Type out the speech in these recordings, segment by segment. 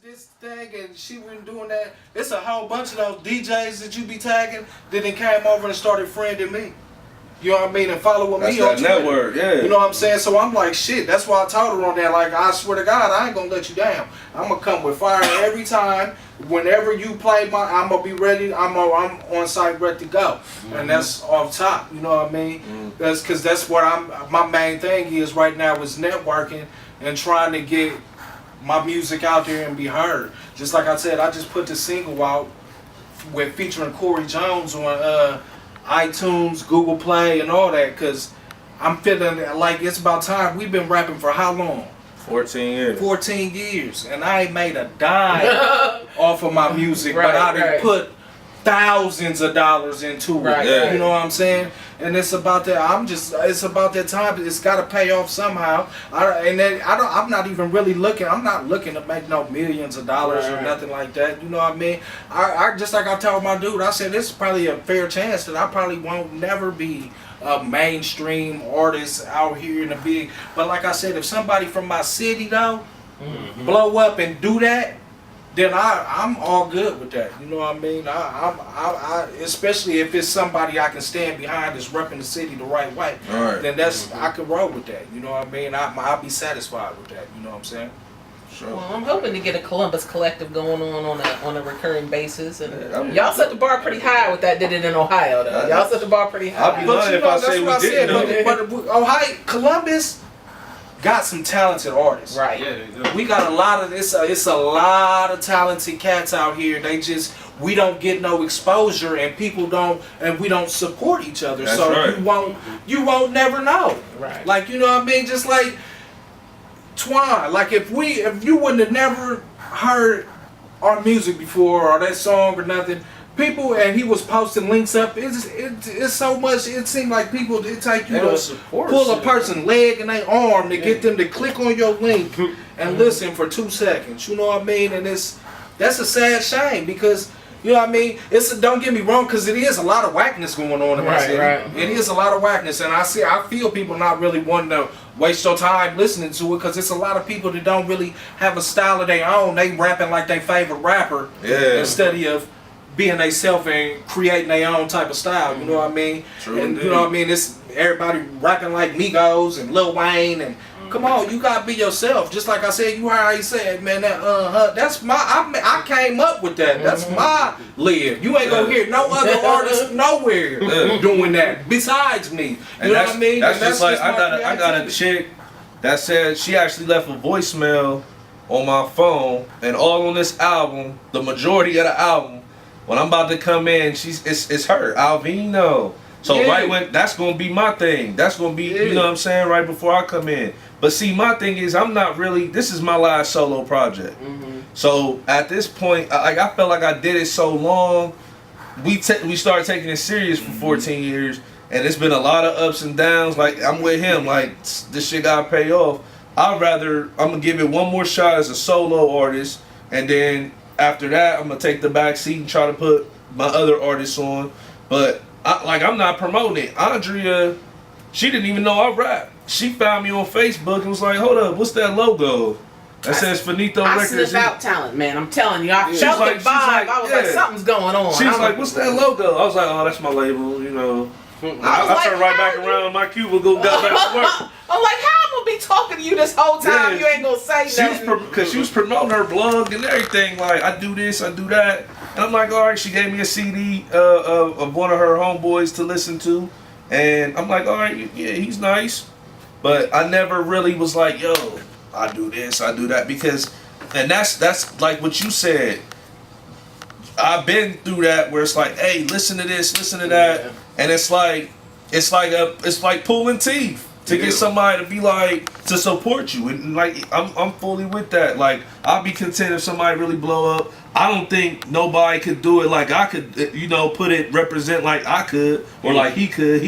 this thing and she been doing that. It's a whole bunch of those DJs that you be tagging that then came over and started friending me. You know what I mean? And following me on Twitter. Network, yeah. You know what I'm saying? So I'm like, shit, that's why I told her on there, like, I swear to God, I ain't gonna let you down. I'm gonna come with fire every time. Whenever you play I'm gonna be ready. I'm on site ready to go. And that's off top, you know what I mean? That's because that's what my main thing is right now is networking and trying to get my music out there and be heard. Just like I said, I just put the single out with featuring Corey Jones on iTunes, Google Play, and all that, because I'm feeling like it's about time. We've been rapping for how long? 14 years. 14 years, and I ain't made a dime off of my music, but I done put thousands of dollars into it. You know what I'm saying? And it's about that. It's about that time. It's got to pay off somehow. I'm not even really looking. I'm not looking to make no millions of dollars or nothing like that. You know what I mean? I just like I told my dude. I said this is probably a fair chance that I probably won't never be a mainstream artist out here in the big. But like I said, if somebody from my city though blow up and do that, then I'm all good with that. You know what I mean? I especially if it's somebody I can stand behind that's repping the city the right way. Then that's I can roll with that. You know what I mean? I'll be satisfied with that. You know what I'm saying? Sure. Well, I'm hoping to get a Columbus collective going on a recurring basis, and y'all set the bar pretty high with that. Did it in Ohio though? Y'all set the bar pretty high. I'll be lying if I say we didn't. But Ohio, Columbus got some talented artists. Right. Yeah, we got a lot of this. It's a lot of talented cats out here. We don't get no exposure, and we don't support each other. That's so right. you won't never know. Right. Like, you know what I mean? Just like Twan. Like if you wouldn't have never heard our music before or that song or nothing. People, and he was posting links up. It's so much. It seemed like people did take you to pull a person's leg and their arm to get them to click on your link and listen for 2 seconds. You know what I mean? And that's a sad shame because you know what I mean. Don't get me wrong, because it is a lot of whackness going on in my city. It is a lot of whackness, and I feel people not really wanting to waste your time listening to it because it's a lot of people that don't really have a style of their own. They rapping like their favorite rapper instead of being they self and creating their own type of style, you know what I mean? True and you know what I mean? It's everybody rapping like Migos and Lil Wayne and come on, you gotta be yourself. Just like I said, you heard how he said, man, that that's my I came up with that. That's my live. You ain't gonna hear no other artist nowhere doing that besides me. You know what I mean? That's just like I got a chick that said she actually left a voicemail on my phone, and all on this album, the majority of the album. When I'm about to come in, it's her, Alvino. So right when that's gonna be my thing. That's gonna be you know what I'm saying, right before I come in. But see, my thing is this is my last solo project. So at this point, I felt like I did it so long. We started taking it serious for 14 years, and it's been a lot of ups and downs. Like I'm with him, like this shit gotta pay off. I'm gonna give it one more shot as a solo artist, and then after that, I'm gonna take the back seat and try to put my other artists on. But I'm not promoting it. Andrea, she didn't even know I rap. She found me on Facebook and was like, "Hold up, what's that logo?" That says Finito Records. I sniff out talent, man. I'm telling you, I felt the vibe. I was like, something's going on. She's like, "What's that logo?" I was like, "Oh, that's my label," you know. I turned right back around my cubicle, got back to work. I'm like, how I'm gonna be talking to you this whole time? You ain't gonna say nothing. Because she was promoting her blog and everything. Like, I do this, I do that. And I'm like, all right, she gave me a CD of one of her homeboys to listen to. And I'm like, all right, yeah, he's nice. But I never really was like, yo, I do this, I do that. And that's like what you said. I've been through that where it's like, hey, listen to this, listen to that. And it's like pulling teeth to get somebody to be like, to support you. And like, I'm fully with that. Like, I'll be content if somebody really blow up. I don't think nobody could do it like I could, you know, represent like I could, or like he could,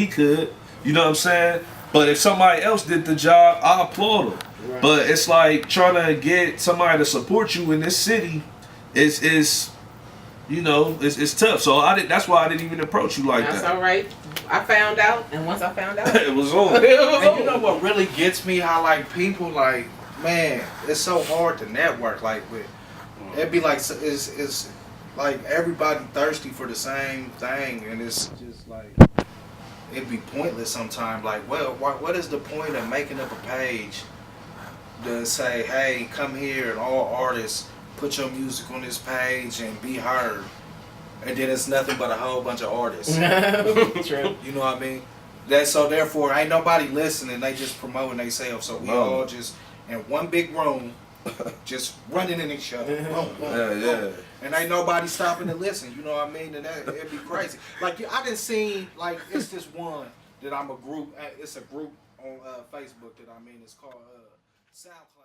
you know what I'm saying? But if somebody else did the job, I applaud them. Right. But it's like trying to get somebody to support you in this city is you know, it's tough. So that's why I didn't even approach you like that. That's all right. I found out, and once I found out, it was on. And you know what really gets me? How like people like, man, it's so hard to network like with It'd be like it's like everybody thirsty for the same thing, and it's just like it'd be pointless sometimes. Like, well, what is the point of making up a page to say, hey, come here and all artists put your music on this page and be heard, and then it's nothing but a whole bunch of artists. True. You know what I mean? So therefore, ain't nobody listening. They just promoting themselves. So we all just in one big room, just running in each other. And ain't nobody stopping to listen. You know what I mean? And it'd be crazy. Like I done seen, like it's this one that I'm a group. It's a group on Facebook that I mean. It's called SoundCloud.